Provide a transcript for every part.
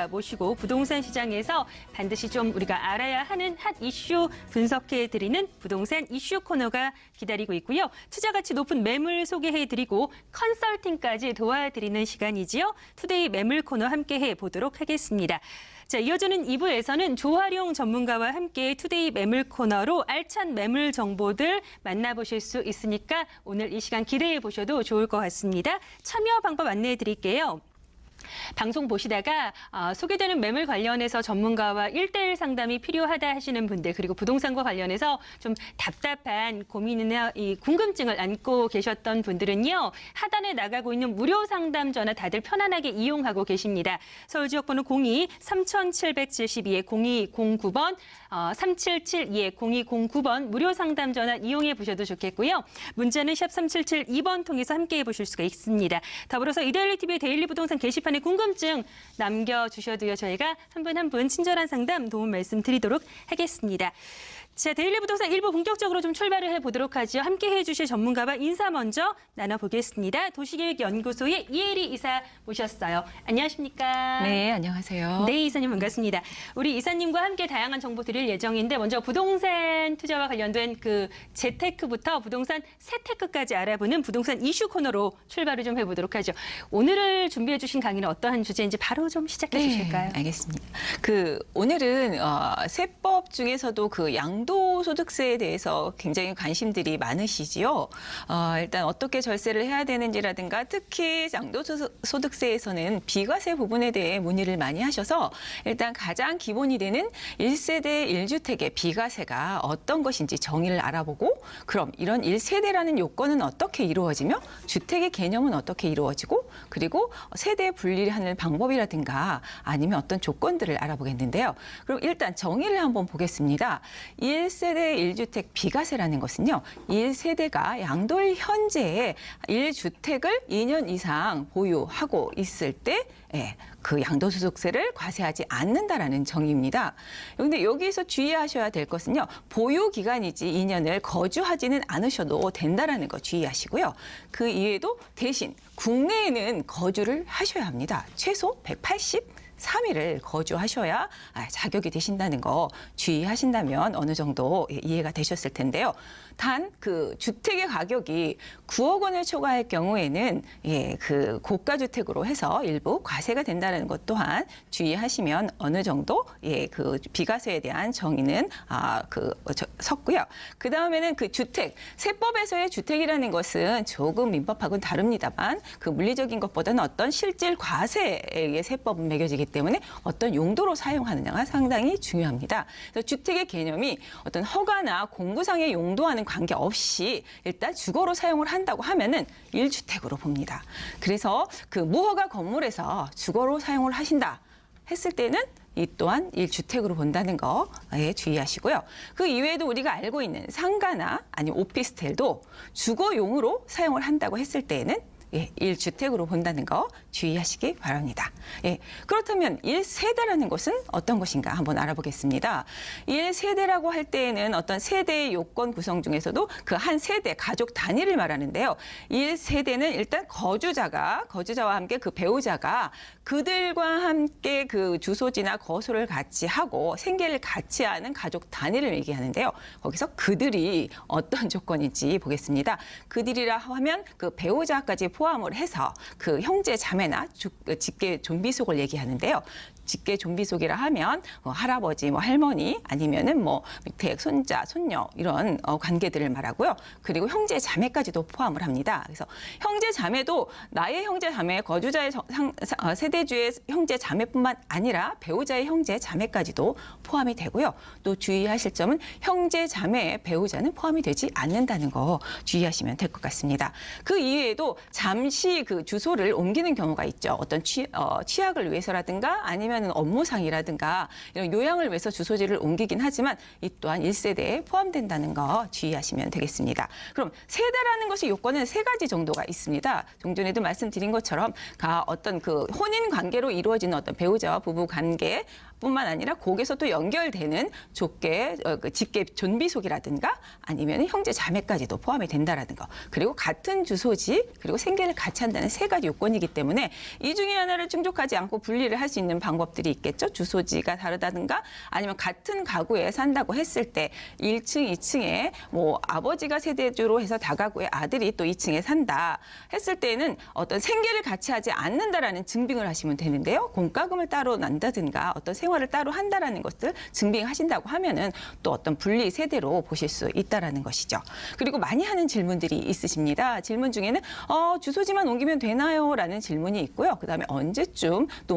모시고 부동산 시장에서 반드시 좀 우리가 알아야 하는 핫 이슈 분석해드리는 부동산 이슈 코너가 기다리고 있고요. 투자 가치 높은 매물 소개해드리고 컨설팅까지 도와드리는 시간이지요. 투데이 매물 코너 함께해 보도록 하겠습니다. 자, 이어지는 2부에서는 조화룡 전문가와 함께 투데이 매물 코너로 알찬 매물 정보들 만나보실 수 있으니까 오늘 이 시간 기대해 보셔도 좋을 것 같습니다. 참여 방법 안내해 드릴게요. 방송 보시다가 소개되는 매물 관련해서 전문가와 1:1 상담이 필요하다 하시는 분들, 그리고 부동산과 관련해서 좀 답답한 고민이나 이 궁금증을 안고 계셨던 분들은요. 하단에 나가고 있는 무료 상담 전화 다들 편안하게 이용하고 계십니다. 서울 지역번호 02-3772-0209번, 3772-0209번 무료 상담 전화 이용해 보셔도 좋겠고요. 문자는 샵 3772번 통해서 함께해 보실 수가 있습니다. 더불어서 이데일리 TV의 데일리 부동산 게시판에 궁금증 남겨주셔도요. 저희가 한 분 한 분 친절한 상담 도움 말씀드리도록 하겠습니다. 자, 데일리 부동산 1부 본격적으로 좀 출발을 해보도록 하죠. 함께해 주실 전문가와 인사 먼저 나눠보겠습니다. 도시계획연구소의 이혜리 이사 모셨어요. 안녕하십니까? 네, 안녕하세요. 네, 이사님 반갑습니다. 우리 이사님과 함께 다양한 정보 드릴 예정인데 먼저 부동산 투자와 관련된 그 재테크부터 부동산 세테크까지 알아보는 부동산 이슈 코너로 출발을 좀 해보도록 하죠. 오늘을 준비해 주신 강의는 어떠한 주제인지 바로 좀 시작해 주실까요? 네, 알겠습니다. 오늘은 세법 중에서도 양도소득세에 대해서 굉장히 관심들이 많으시지요. 일단 어떻게 절세를 해야 되는지라든가 특히 양도소득세에서는 비과세 부분에 대해 문의를 많이 하셔서 일단 가장 기본이 되는 1세대 1주택의 비과세가 어떤 것인지 정의를 알아보고 그럼 이런 1세대라는 요건은 어떻게 이루어지며 주택의 개념은 어떻게 이루어지고 그리고 세대 분리하는 방법이라든가 아니면 어떤 조건들을 알아보겠는데요. 그럼 일단 정의를 한번 보겠습니다. 1세대 1주택 비과세라는 것은요. 1세대가 양도일 현재에 1주택을 2년 이상 보유하고 있을 때 그 양도소득세를 과세하지 않는다라는 정의입니다. 그런데 여기서 주의하셔야 될 것은요. 보유 기간이지 2년을 거주하지는 않으셔도 된다라는 거 주의하시고요. 그 이외에도 대신 국내에는 거주를 하셔야 합니다. 최소 183일을 거주하셔야 자격이 되신다는 거 주의하신다면 어느 정도 이해가 되셨을 텐데요. 단 그 주택의 가격이 9억 원을 초과할 경우에는 그 고가 주택으로 해서 일부 과세가 된다는 것 또한 주의하시면 어느 정도 그 비과세에 대한 정의는 섰고요. 그 다음에는 그 주택 세법에서의 주택이라는 것은 조금 민법하고는 다릅니다만 그 물리적인 것보다는 어떤 실질 과세의 세법은 매겨지기 때문에 어떤 용도로 사용하느냐가 상당히 중요합니다. 그래서 주택의 개념이 어떤 허가나 공구상의 용도와는 관계없이 일단 주거로 사용을 한다고 하면은 1주택으로 봅니다. 그래서 그 무허가 건물에서 주거로 사용을 하신다 했을 때는 이 또한 1주택으로 본다는 거에 주의하시고요. 그 이외에도 우리가 알고 있는 상가나 아니면 오피스텔도 주거용으로 사용을 한다고 했을 때에는 1주택으로 본다는 거 주의하시기 바랍니다. 그렇다면 1세대라는 것은 어떤 것인가 한번 알아보겠습니다. 1세대라고 할 때에는 어떤 세대의 요건 구성 중에서도 그 한 세대, 가족 단위를 말하는데요. 1세대는 일단 거주자와 함께 그 배우자가 그들과 함께 그 주소지나 거소를 같이 하고 생계를 같이 하는 가족 단위를 얘기하는데요. 거기서 그들이 어떤 조건인지 보겠습니다. 그들이라 하면 그 배우자까지 포함을 해서 그 형제 자매나 직계 존비속을 얘기하는데요. 직계 존비속이라 하면 할아버지, 할머니 아니면은 밑에 손자, 손녀 이런 관계들을 말하고요. 그리고 형제 자매까지도 포함을 합니다. 그래서 형제 자매도 나의 형제 자매, 거주자의 세대주의 형제 자매뿐만 아니라 배우자의 형제 자매까지도 포함이 되고요. 또 주의하실 점은 형제 자매의 배우자는 포함이 되지 않는다는 거 주의하시면 될 것 같습니다. 그 이외에도 잠시 그 주소를 옮기는 경우가 있죠. 어떤 취약을 위해서라든가 아니면 업무상이라든가 이런 요양을 위해서 주소지를 옮기긴 하지만 이 또한 1세대에 포함된다는 거 주의하시면 되겠습니다. 그럼 세대라는 것의 요건은 3가지 정도가 있습니다. 종전에도 말씀드린 것처럼 어떤 그 혼인 관계로 이루어지는 어떤 배우자와 부부 관계 뿐만 아니라 곡에서 또 연결되는 족계, 그 직계 존비속이라든가 아니면 형제 자매까지도 포함이 된다라는 거. 그리고 같은 주소지 그리고 생계를 같이 한다는 세 가지 요건이기 때문에 이 중에 하나를 충족하지 않고 분리를 할 수 있는 방법들이 있겠죠. 주소지가 다르다든가 아니면 같은 가구에 산다고 했을 때 1층, 2층에 뭐 아버지가 세대주로 해서 다가구에 아들이 또 2층에 산다 했을 때는 어떤 생계를 같이 하지 않는다라는 증빙을 하시면 되는데요. 공과금을 따로 낸다든가 어떤 생활을 따로 한다라는 것을 증빙하신다고 하면은 또 어떤 분리 세대로 보실 수 있다라는 것이죠. 그리고 많이 하는 질문들이 있으십니다. 질문 중에는 주소지만 옮기면 되나요? 라는 질문이 있고요. 그다음에 언제쯤 또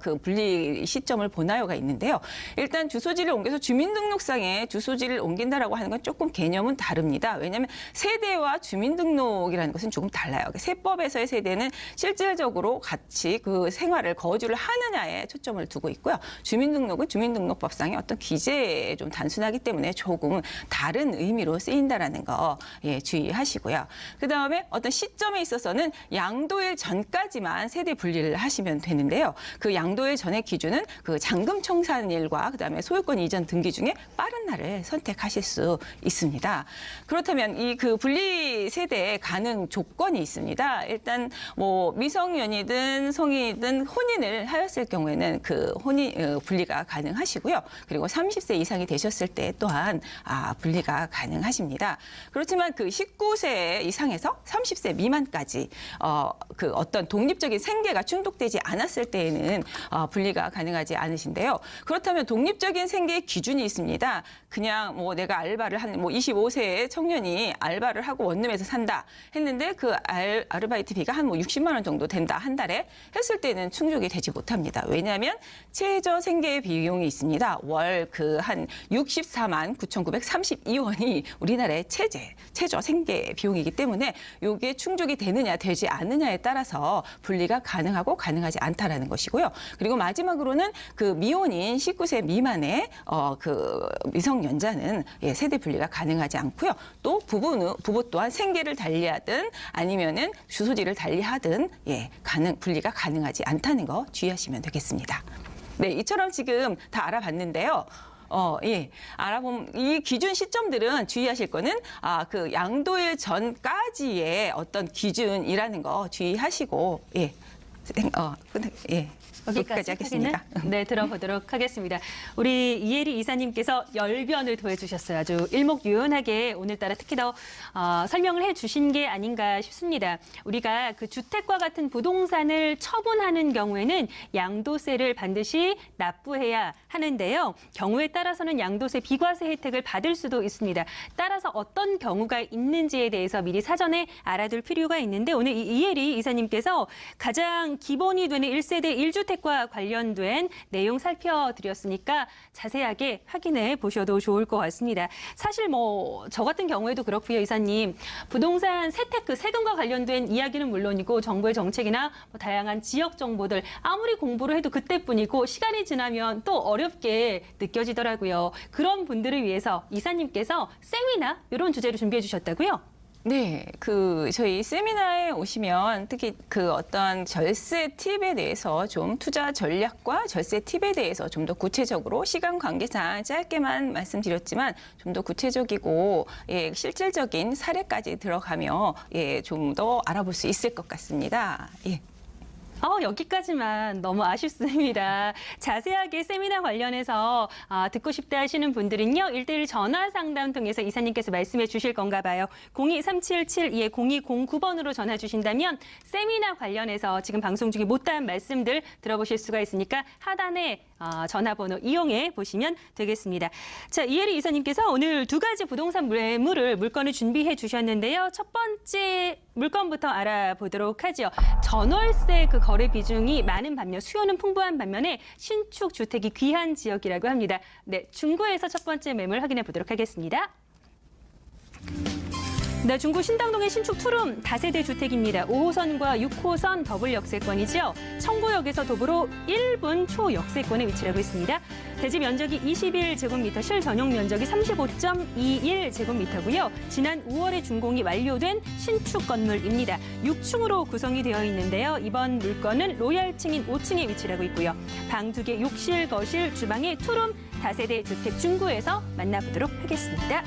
그 분리 시점을 보나요가 있는데요. 일단 주소지를 옮겨서 주민등록상에 주소지를 옮긴다라고 하는 건 조금 개념은 다릅니다. 왜냐하면 세대와 주민등록이라는 것은 조금 달라요. 세법에서의 세대는 실질적으로 같이 그 생활을 거주를 하느냐에 초점을 두고 있고요. 주민등록은 주민등록법상의 어떤 기재에 좀 단순하기 때문에 조금 다른 의미로 쓰인다라는 거 주의하시고요. 그다음에 어떤 시점에 있어서는 양도일 전까지만 세대 분리를 하시면 되는데요. 그 양도일 전의 기준은 그 잔금 청산일과 그다음에 소유권 이전 등기 중에 빠른 날을 선택하실 수 있습니다. 그렇다면 이 그 분리 세대 가능 조건이 있습니다. 일단 뭐 미성년이든 성인이든 혼인을 하였을 경우에는 그 혼인 분리가 가능하시고요. 그리고 30세 이상이 되셨을 때 또한 분리가 가능하십니다. 그렇지만 그 19세 이상에서 30세 미만까지 그 어떤 독립적인 생계가 충족되지 않았을 때에는 분리가 가능하지 않으신데요. 그렇다면 독립적인 생계의 기준이 있습니다. 그냥 뭐 내가 알바를 한 뭐 25세의 청년이 알바를 하고 원룸에서 산다 했는데 그 아르바이트비가 한 뭐 60만 원 정도 된다 한 달에 했을 때는 충족이 되지 못합니다. 왜냐하면 최저 생계 비용이 있습니다. 월 그 한 64만 9,932원이 우리나라의 최저 생계 비용이기 때문에 이게 충족이 되느냐 되지 않느냐에 따라서 분리가 가능하고 가능하지 않다라는 것이고요. 그리고 마지막으로는 그 미혼인 19세 미만의 그 미성년자는 세대 분리가 가능하지 않고요. 또 부부 또한 생계를 달리하든 아니면은 주소지를 달리하든 분리가 가능하지 않다는 거 주의하시면 되겠습니다. 네, 이처럼 지금 다 알아봤는데요. 알아보면 이 기준 시점들은 주의하실 거는 그 양도일 전까지의 어떤 기준이라는 거 주의하시고 여기까지 하겠습니다. 네, 들어보도록 하겠습니다. 우리 이혜리 이사님께서 열변을 더해주셨어요. 아주 일목요연하게 오늘따라 특히 더 설명을 해주신 게 아닌가 싶습니다. 우리가 그 주택과 같은 부동산을 처분하는 경우에는 양도세를 반드시 납부해야 하는데요. 경우에 따라서는 양도세 비과세 혜택을 받을 수도 있습니다. 따라서 어떤 경우가 있는지에 대해서 미리 사전에 알아둘 필요가 있는데 오늘 이혜리 이사님께서 가장 기본이 되는 1세대 1주택과 관련된 내용 살펴드렸으니까 자세하게 확인해 보셔도 좋을 것 같습니다. 사실 뭐 저 같은 경우에도 그렇고요, 이사님. 부동산 세테크, 세금과 관련된 이야기는 물론이고 정부의 정책이나 뭐 다양한 지역 정보들 아무리 공부를 해도 그때뿐이고 시간이 지나면 또 어렵게 느껴지더라고요. 그런 분들을 위해서 이사님께서 세미나 이런 주제로 준비해 주셨다고요? 네, 그 저희 세미나에 오시면 특히 그 어떤 절세 팁에 대해서 좀 투자 전략과 절세 팁에 대해서 좀 더 구체적으로 시간 관계상 짧게만 말씀드렸지만 좀 더 구체적이고 실질적인 사례까지 들어가며 좀 더 알아볼 수 있을 것 같습니다. 여기까지만 너무 아쉽습니다. 자세하게 세미나 관련해서 듣고 싶다 하시는 분들은요. 1:1 전화 상담 통해서 이사님께서 말씀해 주실 건가 봐요. 02-3772-0209번으로 전화 주신다면 세미나 관련해서 지금 방송 중에 못다한 말씀들 들어보실 수가 있으니까 하단에 전화번호 이용해 보시면 되겠습니다. 자, 이혜리 이사님께서 오늘 두 가지 부동산 물건을 준비해 주셨는데요. 첫 번째 물건부터 알아보도록 하죠. 전월세 그 거래 비중이 많은 반면 수요는 풍부한 반면에 신축 주택이 귀한 지역이라고 합니다. 네, 중구에서 첫 번째 매물 확인해 보도록 하겠습니다. 네, 중구 신당동의 신축 투룸 다세대 주택입니다. 5호선과 6호선 더블 역세권이죠. 청구역에서 도보로 1분 초 역세권에 위치하고 있습니다. 대지 면적이 21제곱미터, 실 전용 면적이 35.21제곱미터고요. 지난 5월에 준공이 완료된 신축 건물입니다. 6층으로 구성이 되어 있는데요. 이번 물건은 로얄층인 5층에 위치하고 있고요. 방 2개, 욕실, 거실, 주방의 투룸 다세대 주택 중구에서 만나보도록 하겠습니다.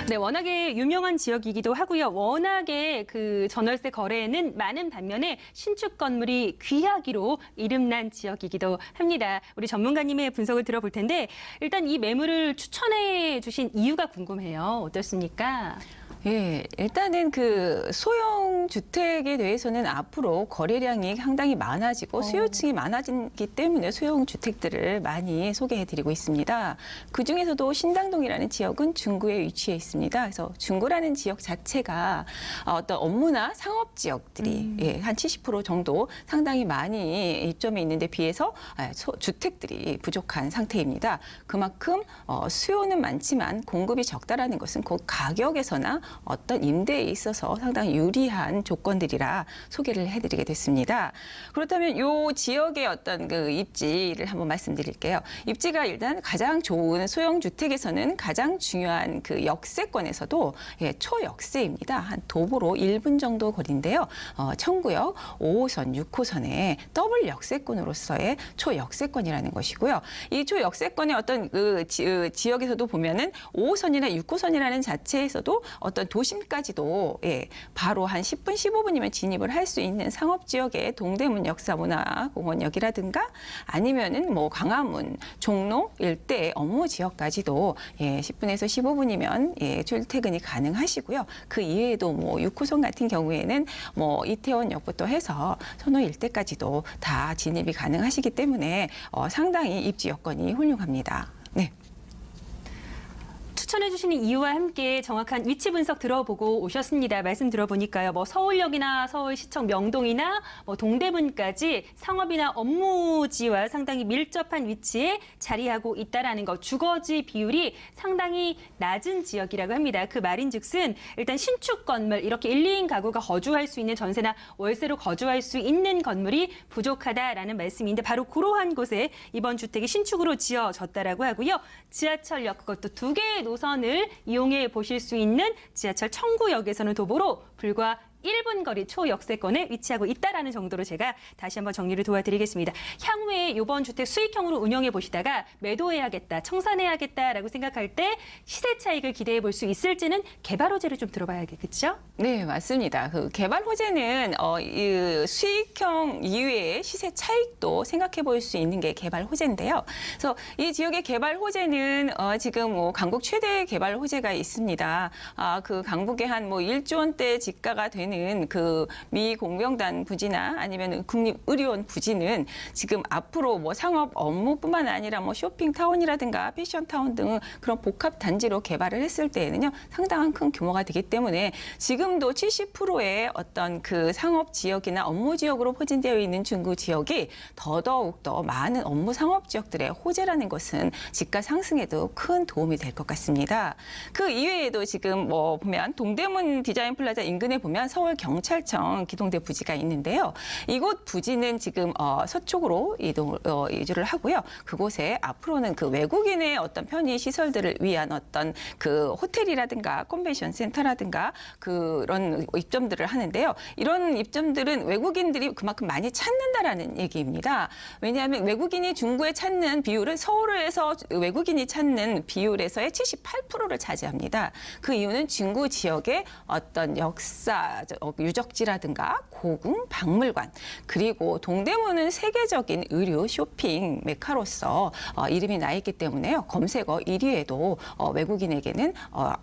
네, 워낙에 유명한 지역이기도 하고요. 워낙에 그 전월세 거래에는 많은 반면에 신축 건물이 귀하기로 이름난 지역이기도 합니다. 우리 전문가님의 분석을 들어볼 텐데 일단 이 매물을 추천해 주신 이유가 궁금해요. 어떻습니까? 예, 일단은 그 소형 주택에 대해서는 앞으로 거래량이 상당히 많아지고 수요층이 많아지기 때문에 소형 주택들을 많이 소개해드리고 있습니다. 그 중에서도 신당동이라는 지역은 중구에 위치해 있습니다. 그래서 중구라는 지역 자체가 어떤 업무나 상업 지역들이 예, 한 70% 정도 상당히 많이 입점해 있는데 비해서 주택들이 부족한 상태입니다. 그만큼 수요는 많지만 공급이 적다라는 것은 그 가격에서나 어떤 임대에 있어서 상당히 유리한 조건들이라 소개를 해드리게 됐습니다. 그렇다면 이 지역의 어떤 그 입지를 한번 말씀드릴게요. 입지가 일단 가장 좋은 소형 주택에서는 가장 중요한 그 역세권에서도 예, 초역세입니다. 한 도보로 1분 정도 거리인데요. 청구역 5호선, 6호선의 더블 역세권으로서의 초역세권이라는 것이고요. 이 초역세권의 어떤 그 지역에서도 보면은 5호선이나 6호선이라는 자체에서도 어떤 도심까지도 예, 바로 한 10분, 15분이면 진입을 할 수 있는 상업지역의 동대문 역사문화공원역이라든가 아니면은 뭐 광화문, 종로 일대 업무지역까지도 예, 10분에서 15분이면 예, 출퇴근이 가능하시고요. 그 이외에도 뭐 6호선 같은 경우에는 뭐 이태원역부터 해서 선호 일대까지도 다 진입이 가능하시기 때문에 상당히 입지 여건이 훌륭합니다. 네. 추천해 주시는 이유와 함께 정확한 위치 분석 들어보고 오셨습니다. 말씀 들어보니까요. 뭐 서울역이나 서울시청 명동이나 뭐 동대문까지 상업이나 업무지와 상당히 밀접한 위치에 자리하고 있다라는 것. 주거지 비율이 상당히 낮은 지역이라고 합니다. 그 말인즉슨 일단 신축 건물 이렇게 1, 2인 가구가 거주할 수 있는 전세나 월세로 거주할 수 있는 건물이 부족하다라는 말씀인데 바로 그러한 곳에 이번 주택이 신축으로 지어졌다라고 하고요. 지하철역 그것도 2개의 노선을 이용해 보실 수 있는 지하철 청구역에서는 도보로 불과 1분 거리 초역세권에 위치하고 있다라는 정도로 제가 다시 한번 정리를 도와드리겠습니다. 향후에 이번 주택 수익형으로 운영해 보시다가 매도해야겠다, 청산해야겠다라고 생각할 때 시세 차익을 기대해 볼 수 있을지는 개발 호재를 좀 들어봐야겠죠? 네, 맞습니다. 그 개발 호재는 이 수익형 이외에 시세 차익도 생각해 볼 수 있는 게 개발 호재인데요. 그래서 이 지역의 개발 호재는 지금 뭐 강북 최대 개발 호재가 있습니다. 그 강북에 한 뭐 1조 원대 지가가 되는 그 미 공병단 부지나 아니면 국립의료원 부지는 지금 앞으로 뭐 상업 업무뿐만 아니라 뭐 쇼핑타운이라든가 패션타운 등 그런 복합 단지로 개발을 했을 때에는요 상당한 큰 규모가 되기 때문에 지금도 70%의 어떤 그 상업 지역이나 업무 지역으로 포진되어 있는 중구 지역이 더더욱 더 많은 업무 상업 지역들의 호재라는 것은 지가 상승에도 큰 도움이 될 것 같습니다. 그 이외에도 지금 뭐 보면 동대문 디자인 플라자 인근에 보면 서울경찰청 기동대 부지가 있는데요. 이곳 부지는 지금 서쪽으로 이주를 하고요. 그곳에 앞으로는 그 외국인의 어떤 편의 시설들을 위한 어떤 그 호텔이라든가 컨벤션 센터라든가 그런 입점들을 하는데요. 이런 입점들은 외국인들이 그만큼 많이 찾는다라는 얘기입니다. 왜냐하면 외국인이 중구에 찾는 비율은 서울에서 외국인이 찾는 비율에서의 78%를 차지합니다. 그 이유는 중구 지역의 어떤 역사, 유적지라든가 고궁, 박물관 그리고 동대문은 세계적인 의류 쇼핑 메카로서 이름이 나 있기 때문에요. 검색어 1위에도 외국인에게는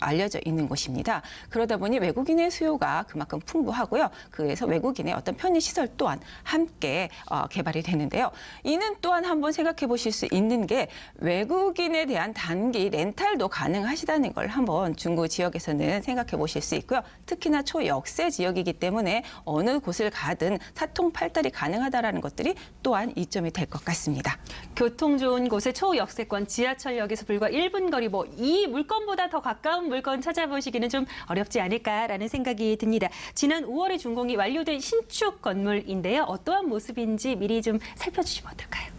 알려져 있는 곳입니다. 그러다 보니 외국인의 수요가 그만큼 풍부하고요. 그래서 외국인의 어떤 편의시설 또한 함께 개발이 되는데요. 이는 또한 한번 생각해 보실 수 있는 게 외국인에 대한 단기 렌탈도 가능하시다는 걸 한번 중구 지역에서는 생각해 보실 수 있고요. 특히나 초역세 지역이기 때문에 어느 곳을 가든 사통팔달이 가능하다라는 것들이 또한 이점이 될 것 같습니다. 교통 좋은 곳의 초역세권 지하철역에서 불과 1분 거리 이 물건보다 더 가까운 물건 찾아보시기는 좀 어렵지 않을까라는 생각이 듭니다. 지난 5월에 준공이 완료된 신축 건물인데요. 어떠한 모습인지 미리 좀 살펴주시면 어떨까요?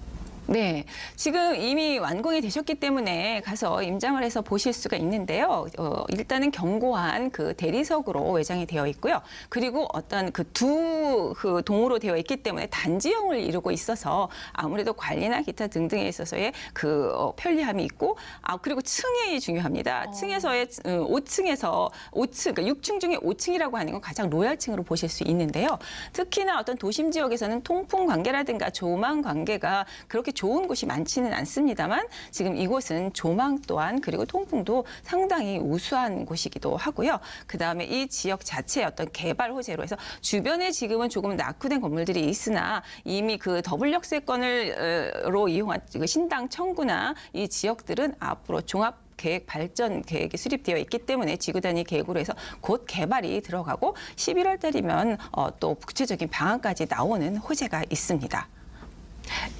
네, 지금 이미 완공이 되셨기 때문에 가서 임장을 해서 보실 수가 있는데요. 일단은 견고한 그 대리석으로 외장이 되어 있고요. 그리고 어떤 그 두 동으로 되어 있기 때문에 단지형을 이루고 있어서 아무래도 관리나 기타 등등에 있어서의 그 편리함이 있고, 그리고 층이 중요합니다. 층에서의 5층, 그러니까 6층 중에 5층이라고 하는 건 가장 로얄층으로 보실 수 있는데요. 특히나 어떤 도심 지역에서는 통풍 관계라든가 조망 관계가 그렇게 좋은 곳이 많지는 않습니다만 지금 이곳은 조망 또한 그리고 통풍도 상당히 우수한 곳이기도 하고요. 그다음에 이 지역 자체의 어떤 개발 호재로 해서 주변에 지금은 조금 낙후된 건물들이 있으나 이미 그 더블 역세권으로 이용한 그 신당 청구나 이 지역들은 앞으로 종합 계획 발전 계획이 수립되어 있기 때문에 지구 단위 계획으로 해서 곧 개발이 들어가고 11월 달이면 또 구체적인 방안까지 나오는 호재가 있습니다.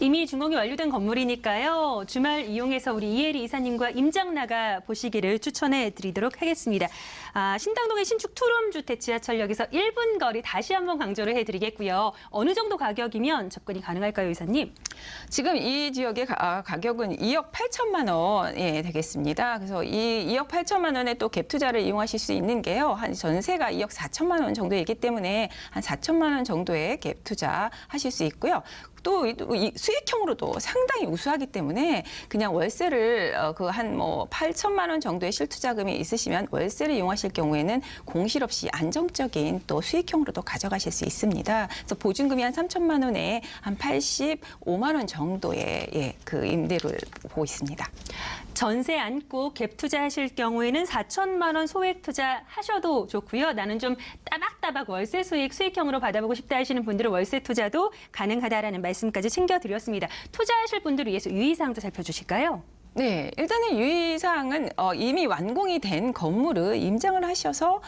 이미 준공이 완료된 건물이니까요. 주말 이용해서 우리 이혜리 이사님과 임장 나가 보시기를 추천해 드리도록 하겠습니다. 신당동의 신축 투룸 주택 지하철역에서 1분 거리 다시 한번 강조를 해드리겠고요. 어느 정도 가격이면 접근이 가능할까요, 이사님? 지금 이 지역의 가격은 2억 8천만 원이 되겠습니다. 그래서 이 2억 8천만 원에 또 갭 투자를 이용하실 수 있는 게요. 한 전세가 2억 4천만 원 정도이기 때문에 한 4천만 원 정도의 갭 투자 하실 수 있고요. 또 이 수익형으로도 상당히 우수하기 때문에 그냥 월세를 그 한 8천만 원 정도의 실투자금이 있으시면 월세를 이용하실 경우에는 공실 없이 안정적인 또 수익형으로도 가져가실 수 있습니다. 그래서 보증금이 한 3천만 원에 한 85만 원 정도의 그 임대료를 보고 있습니다. 전세 안고 갭 투자하실 경우에는 4천만 원 소액 투자하셔도 좋고요. 나는 좀 따박따박 월세 수익형으로 받아보고 싶다 하시는 분들은 월세 투자도 가능하다라는 말씀까지 챙겨드렸습니다. 투자하실 분들을 위해서 유의사항도 살펴주실까요? 네, 일단은 유의사항은 이미 완공이 된 건물을 임장을 하셔서